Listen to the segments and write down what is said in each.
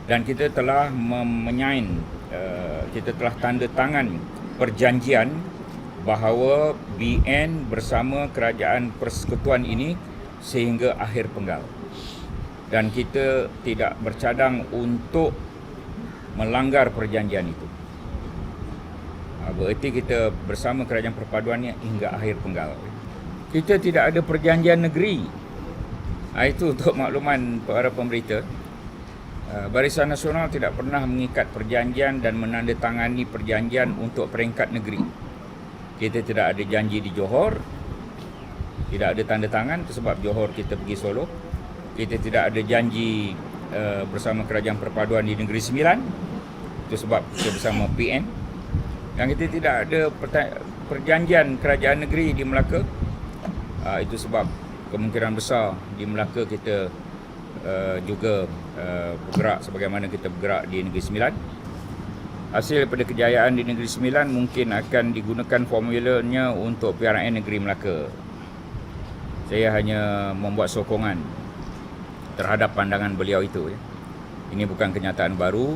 Dan kita telah kita telah tanda tangan perjanjian bahawa BN bersama Kerajaan Persekutuan ini sehingga akhir penggal. Dan kita tidak bercadang untuk melanggar perjanjian itu. Bererti kita bersama Kerajaan Perpaduan hingga akhir penggal. Kita tidak ada perjanjian negeri. Itu untuk makluman para pemberita. Barisan Nasional tidak pernah mengikat perjanjian dan menandatangani perjanjian untuk peringkat negeri. Kita tidak ada janji di Johor, tidak ada tanda tangan, itu sebab Johor kita pergi Solo. Kita tidak ada janji bersama Kerajaan Perpaduan di Negeri Sembilan, itu sebab kita bersama PN. Dan kita tidak ada perjanjian kerajaan negeri di Melaka, itu sebab kemungkinan besar di Melaka kita juga bergerak sebagaimana kita bergerak di Negeri Sembilan. Hasil daripada kejayaan di Negeri Sembilan mungkin akan digunakan formulanya untuk PRN Negeri Melaka. Saya hanya membuat sokongan terhadap pandangan beliau itu. Ini bukan kenyataan baru,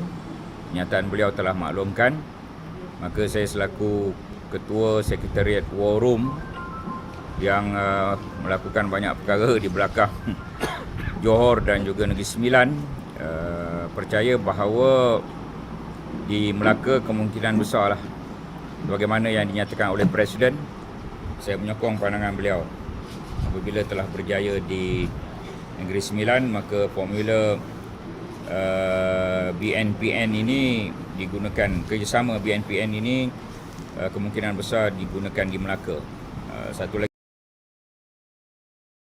kenyataan beliau telah maklumkan. Maka saya selaku Ketua Sekretariat War Room yang melakukan banyak perkara di belakang Johor dan juga Negeri Sembilan, percaya bahawa di Melaka kemungkinan besarlah bagaimana yang dinyatakan oleh Presiden. Saya menyokong pandangan beliau. Apabila telah berjaya di Negeri Sembilan, maka formula BNPN ini digunakan, kerjasama BNPN ini kemungkinan besar digunakan di Melaka. Satu lagi